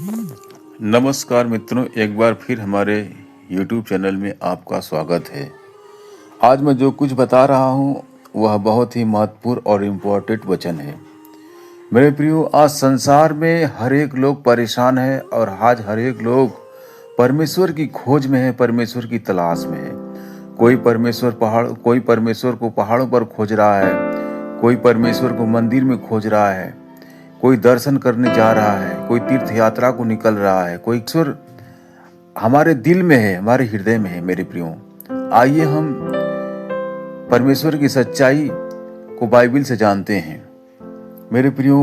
नमस्कार मित्रों, एक बार फिर हमारे YouTube चैनल में आपका स्वागत है। आज मैं जो कुछ बता रहा हूँ वह बहुत ही महत्वपूर्ण और इम्पोर्टेंट वचन है। मेरे प्रियो, आज संसार में हर एक लोग परेशान है और आज हर एक लोग परमेश्वर की खोज में है, परमेश्वर की तलाश में है। कोई परमेश्वर को पहाड़ों पर खोज रहा है, कोई परमेश्वर को मंदिर में खोज रहा है, कोई दर्शन करने जा रहा है, कोई तीर्थ यात्रा को निकल रहा है, कोई ईश्वर हमारे दिल में है, हमारे हृदय में है। मेरे प्रियो, आइए हम परमेश्वर की सच्चाई को बाइबिल से जानते हैं। मेरे प्रियो,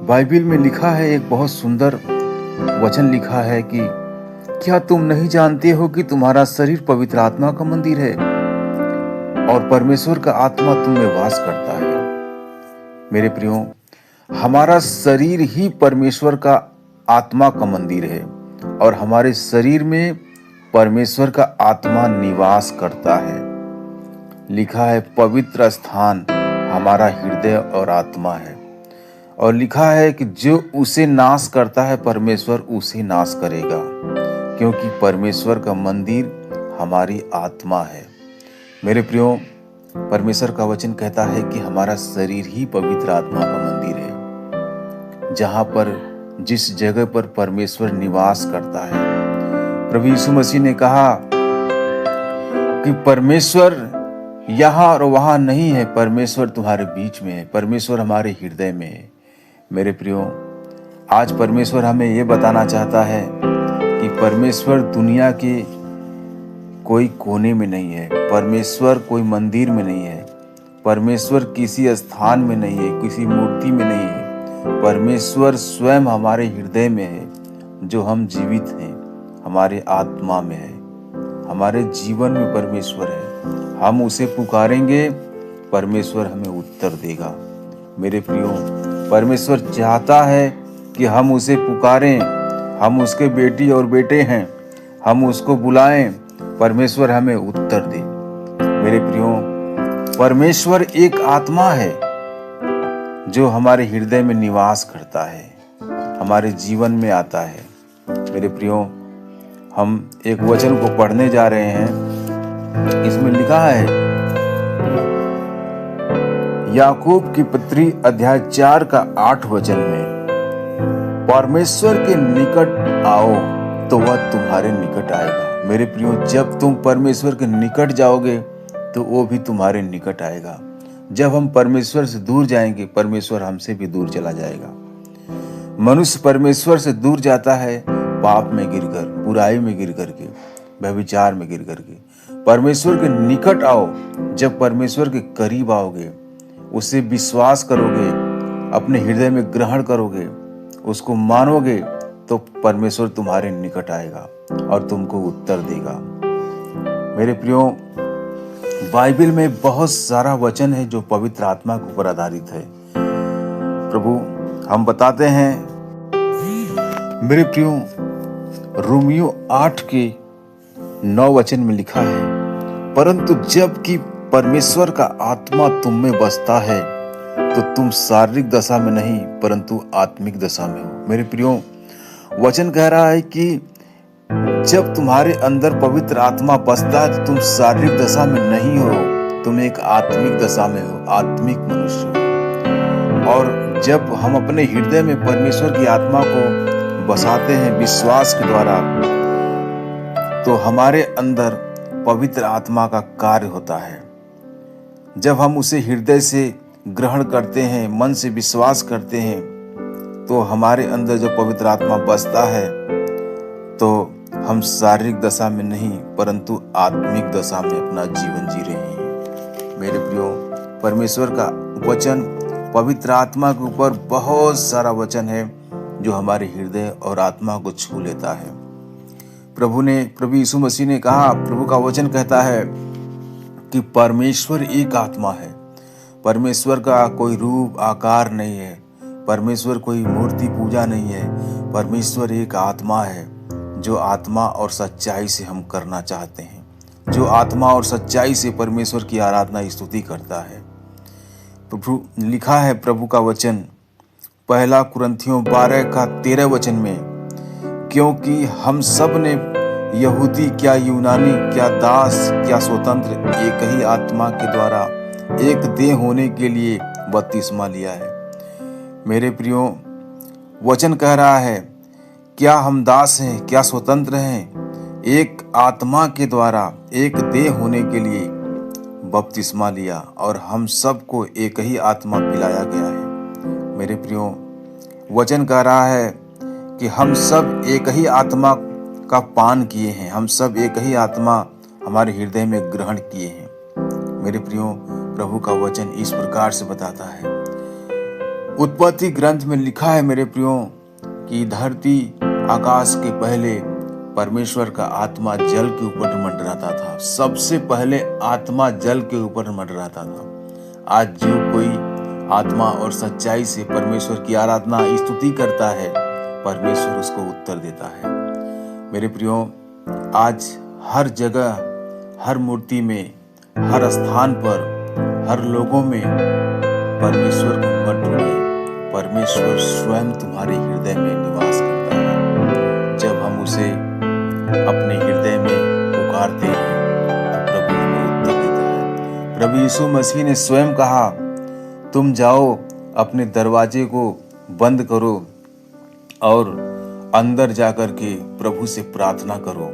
बाइबिल में लिखा है, एक बहुत सुंदर वचन लिखा है कि क्या तुम नहीं जानते हो कि तुम्हारा शरीर पवित्र आत्मा का मंदिर है और परमेश्वर का आत्मा तुम में वास करता है। मेरे प्रियो, हमारा शरीर ही परमेश्वर का आत्मा का मंदिर है और हमारे शरीर में परमेश्वर का आत्मा निवास करता है। लिखा है, पवित्र स्थान हमारा हृदय और आत्मा है। और लिखा है कि जो उसे नाश करता है परमेश्वर उसे नाश करेगा, क्योंकि परमेश्वर का मंदिर हमारी आत्मा है। मेरे प्रियो, परमेश्वर का वचन कहता है कि हमारा शरीर ही पवित्र आत्मा का मंदिर है, जहां पर जिस जगह पर परमेश्वर निवास करता है। प्रभु यीशु मसीह ने कहा कि परमेश्वर यहाँ और वहां नहीं है, परमेश्वर तुम्हारे बीच में है, परमेश्वर हमारे हृदय में है। मेरे प्रियो, आज परमेश्वर हमें ये बताना चाहता है कि परमेश्वर दुनिया के कोई कोने में नहीं है, परमेश्वर कोई मंदिर में नहीं है, परमेश्वर किसी स्थान में नहीं है, किसी मूर्ति में नहीं है। परमेश्वर स्वयं हमारे हृदय में है। जो हम जीवित हैं, हमारे आत्मा में है, हमारे जीवन में परमेश्वर है। हम उसे पुकारेंगे, परमेश्वर हमें उत्तर देगा। मेरे प्रियो, परमेश्वर चाहता है कि हम उसे पुकारें, हम उसके बेटी और बेटे हैं, हम उसको बुलाएं, परमेश्वर हमें उत्तर दे। मेरे प्रियो, परमेश्वर एक आत्मा है जो हमारे हृदय में निवास करता है, हमारे जीवन में आता है। मेरे प्रियो, हम एक वचन को पढ़ने जा रहे हैं। इसमें लिखा है, याकूब की पत्री अध्याय 4 का 8 वचन में, परमेश्वर के निकट आओ तो वह तुम्हारे निकट आएगा। मेरे प्रियो, जब तुम परमेश्वर के निकट जाओगे तो वो भी तुम्हारे निकट आएगा। जब हम परमेश्वर से दूर जाएंगे, परमेश्वर हमसे भी दूर चला जाएगा। मनुष्य परमेश्वर से दूर जाता है पाप में गिरकर, बुराई में गिर करके, व्यभिचार में गिर करके। परमेश्वर के निकट आओ, जब परमेश्वर के करीब आओगे, उसे विश्वास करोगे, अपने हृदय में ग्रहण करोगे, उसको मानोगे, तो परमेश्वर तुम्हारे निकट आएगा और तुमको उत्तर देगा। मेरे प्रियो, बाइबिल में बहुत सारा वचन है जो पवित्र आत्मा के ऊपर आधारित है। प्रभु हम बताते हैं, मेरे प्रियो, रोमियो 8 के 9 वचन में लिखा है, परंतु जब कि परमेश्वर का आत्मा तुम में बसता है तो तुम शारीरिक दशा में नहीं परंतु आत्मिक दशा में हो। मेरे प्रियो, वचन कह रहा है कि जब तुम्हारे अंदर पवित्र आत्मा बसता है तो तुम शारीरिक दशा में नहीं हो, तुम एक आत्मिक दशा में हो, आत्मिक मनुष्य हो। और जब हम अपने हृदय में परमेश्वर की आत्मा को बसाते हैं विश्वास के द्वारा, तो हमारे अंदर पवित्र आत्मा का कार्य होता है। जब हम उसे हृदय से ग्रहण करते हैं, मन से विश्वास करते हैं, तो हमारे अंदर जो पवित्र आत्मा बसता है, तो हम शारीरिक दशा में नहीं परंतु आत्मिक दशा में अपना जीवन जी रहे हैं। मेरे प्रियो, परमेश्वर का वचन, पवित्र आत्मा के ऊपर बहुत सारा वचन है जो हमारे हृदय और आत्मा को छू लेता है। प्रभु यीशु मसीह ने कहा, प्रभु का वचन कहता है कि परमेश्वर एक आत्मा है। परमेश्वर का कोई रूप आकार नहीं है, परमेश्वर कोई मूर्ति पूजा नहीं है, परमेश्वर एक आत्मा है जो आत्मा और सच्चाई से हम करना चाहते हैं, जो आत्मा और सच्चाई से परमेश्वर की आराधना स्तुति करता है। प्रभु लिखा है, प्रभु का वचन 1 कुरिन्थियों 12 का 13 वचन में, क्योंकि हम सब ने, यहूदी क्या यूनानी, क्या दास क्या स्वतंत्र, एक ही आत्मा के द्वारा एक देह होने के लिए बपतिस्मा लिया है। मेरे प्रियो, वचन कह रहा है, क्या हम दास हैं, क्या स्वतंत्र हैं, एक आत्मा के द्वारा एक देह होने के लिए बपतिस्मा लिया और हम सबको एक ही आत्मा पिलाया गया है। मेरे प्रियो, वचन कह रहा है कि हम सब एक ही आत्मा का पान किए हैं, हम सब एक ही आत्मा हमारे हृदय में ग्रहण किए हैं। मेरे प्रियो, प्रभु का वचन इस प्रकार से बताता है, उत्पत्ति ग्रंथ में लिखा है मेरे प्रियो कि धरती आकाश के पहले परमेश्वर का आत्मा जल के ऊपर मंडराता था। सबसे पहले आत्मा जल के ऊपर मंडराता था। आज जो कोई आत्मा और सच्चाई से परमेश्वर की आराधना स्तुति करता है, परमेश्वर उसको उत्तर देता है। मेरे प्रियो, आज हर जगह, हर मूर्ति में, हर स्थान पर, हर लोगों में परमेश्वर को मत ढूंढिए। परमेश्वर स्वयं तुम्हारे हृदय में निवास करता है। जब हम उसे अपने हृदय में पुकारते हैं तो प्रभु हमें उत्तर देता है। प्रभु यीशु मसीह ने स्वयं कहा, तुम जाओ अपने दरवाजे को बंद करो और अंदर जाकर के प्रभु से प्रार्थना करो।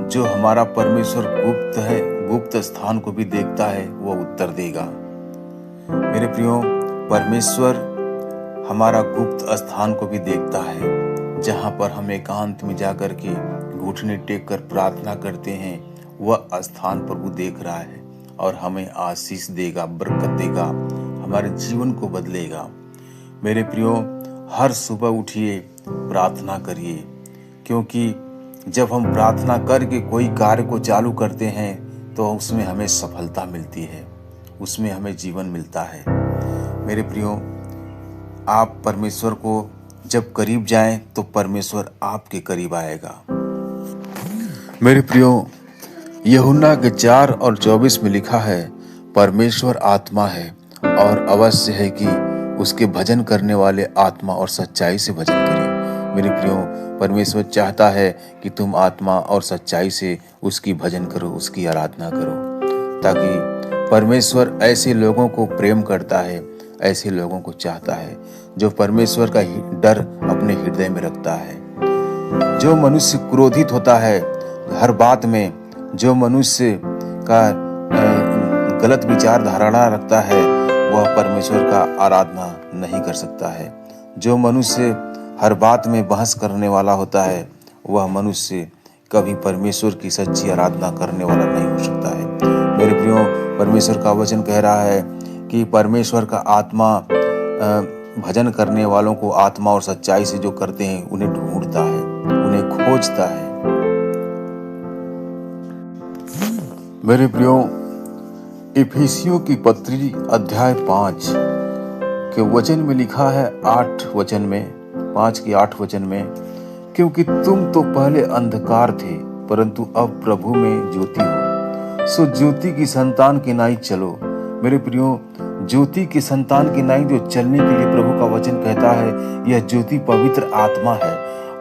जो हमारा परमेश्वर गुप्त है, गुप्त स्थान को भी देखता है, वो उत्तर देगा। मेरे प्रियो, परमेश्वर हमारा गुप्त स्थान को भी देखता है, जहाँ पर हम एकांत में जाकर के घुटने टेक कर प्रार्थना करते हैं। वह स्थान प्रभु देख रहा है और हमें आशीष देगा, बरकत देगा, हमारे जीवन को बदलेगा। मेरे प्रियो, हर सुबह उठिए, प्रार्थना करिए, क्योंकि जब हम प्रार्थना करके कोई कार्य को चालू करते हैं तो उसमें हमें सफलता मिलती है, उसमें हमें जीवन मिलता है। मेरे प्रियो, आप परमेश्वर को जब करीब जाएं तो परमेश्वर आपके करीब आएगा। मेरे प्रियो, यूहन्ना के 4:24 में लिखा है, परमेश्वर आत्मा है और अवश्य है कि उसके भजन करने वाले आत्मा और सच्चाई से भजन करें। मेरे प्रियो, परमेश्वर चाहता है कि तुम आत्मा और सच्चाई से उसकी भजन करो, उसकी आराधना करो, ताकि परमेश्वर ऐसे लोगों को प्रेम करता है, ऐसे लोगों को चाहता है जो परमेश्वर का डर अपने हृदय में रखता है। जो मनुष्य क्रोधित होता है हर बात में, जो मनुष्य का गलत विचार धारणा रखता है, वह परमेश्वर का आराधना नहीं कर सकता है। जो मनुष्य हर बात में बहस करने वाला होता है, वह मनुष्य कभी परमेश्वर की सच्ची आराधना करने वाला नहीं हो सकता है। मेरे प्रियो, परमेश्वर का वचन कह रहा है कि परमेश्वर का आत्मा भजन करने वालों को आत्मा और सच्चाई से जो करते हैं उन्हें ढूंढता है, उन्हें खोजता है। मेरे प्रियो, इफिसियों की पत्री अध्याय 5 के वचन में लिखा है 8 वचन में, 5 की 8 वचन में, क्योंकि तुम तो पहले अंधकार थे परंतु अब प्रभु में ज्योति हो, सो ज्योति की संतान की नाई चलो। मेरे प्रियो, ज्योति की संतान की नाई जो चलने के लिए प्रभु का वचन कहता है, यह ज्योति पवित्र आत्मा है।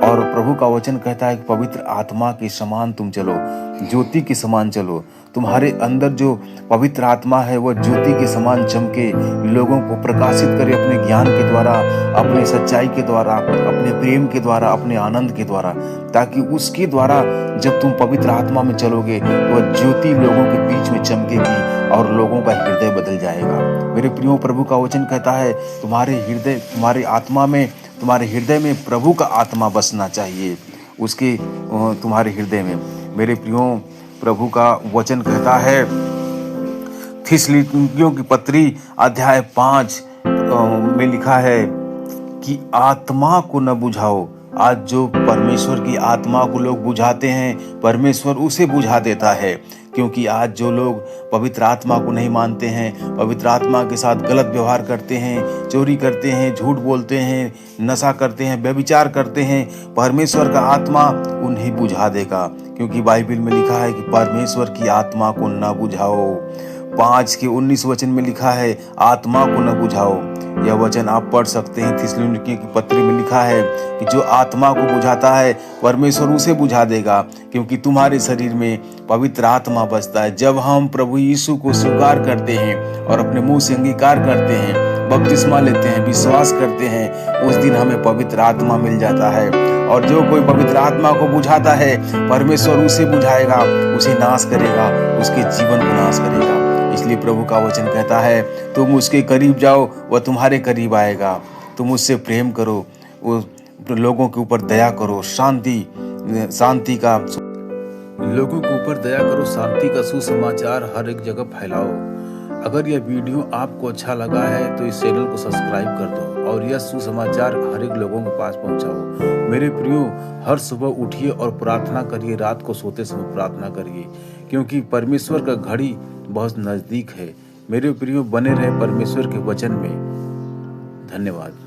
और प्रभु का वचन कहता है कि पवित्र आत्मा के समान तुम चलो, ज्योति के समान चलो। तुम्हारे अंदर जो पवित्र आत्मा है वह ज्योति के समान चमके, लोगों को प्रकाशित करे अपने ज्ञान के द्वारा, अपने सच्चाई के द्वारा, अपने प्रेम के द्वारा, अपने आनंद के द्वारा, ताकि उसके द्वारा जब तुम पवित्र आत्मा में चलोगे तो वह ज्योति लोगों के बीच में चमकेगी और लोगों का हृदय बदल जाएगा। मेरे प्रियो, प्रभु का वचन कहता है तुम्हारे हृदय, तुम्हारी आत्मा में, तुम्हारे हृदय में प्रभु का आत्मा बसना चाहिए, उसके तुम्हारे हृदय में। मेरे प्रियो, प्रभु का वचन कहता है थिस्सलुनीकियों की पत्री अध्याय 5 में लिखा है कि आत्मा को न बुझाओ। आज जो परमेश्वर की आत्मा को लोग बुझाते हैं, परमेश्वर उसे बुझा देता है, क्योंकि आज जो लोग पवित्र आत्मा को नहीं मानते हैं, पवित्र आत्मा के साथ गलत व्यवहार करते हैं, चोरी करते हैं, झूठ बोलते हैं, नशा करते हैं, व्यभिचार करते हैं, परमेश्वर का आत्मा उन्हें बुझा देगा। क्योंकि बाइबल में लिखा है कि परमेश्वर की आत्मा को न बुझाओ। 5:19 में लिखा है, आत्मा को न बुझाओ। यह वचन आप पढ़ सकते हैं। थिस्सलुनीकियों की पत्री में लिखा है कि जो आत्मा को बुझाता है परमेश्वर उसे बुझा देगा, क्योंकि तुम्हारे शरीर में पवित्र आत्मा बसता है। जब हम प्रभु यीशु को स्वीकार करते हैं और अपने मुंह से अंगीकार करते हैं, बपतिस्मा लेते हैं, विश्वास करते हैं, उस दिन हमें पवित्र आत्मा मिल जाता है। और जो कोई पवित्र आत्मा को बुझाता है परमेश्वर उसे बुझाएगा, उसे नाश करेगा, उसके जीवन को नाश करेगा। इसलिए प्रभु का वचन कहता है, तुम उसके करीब जाओ, वह तुम्हारे करीब आएगा। तुम उससे प्रेम करो, वो लोगों के ऊपर दया करो, शांति का लोगों के ऊपर दया करो, शांति का सुसमाचार हर एक जगह फैलाओ। अगर यह वीडियो आपको अच्छा लगा है तो इस चैनल को सब्सक्राइब कर दो और यह सुसमाचार हर एक लोगों के पास पहुंचाओ। मेरे प्रियो, हर सुबह उठिए और प्रार्थना करिए, रात को सोते समय प्रार्थना करिए, क्योंकि परमेश्वर का घड़ी बहुत नजदीक है। मेरे प्रियो, बने रहे परमेश्वर के वचन में। धन्यवाद।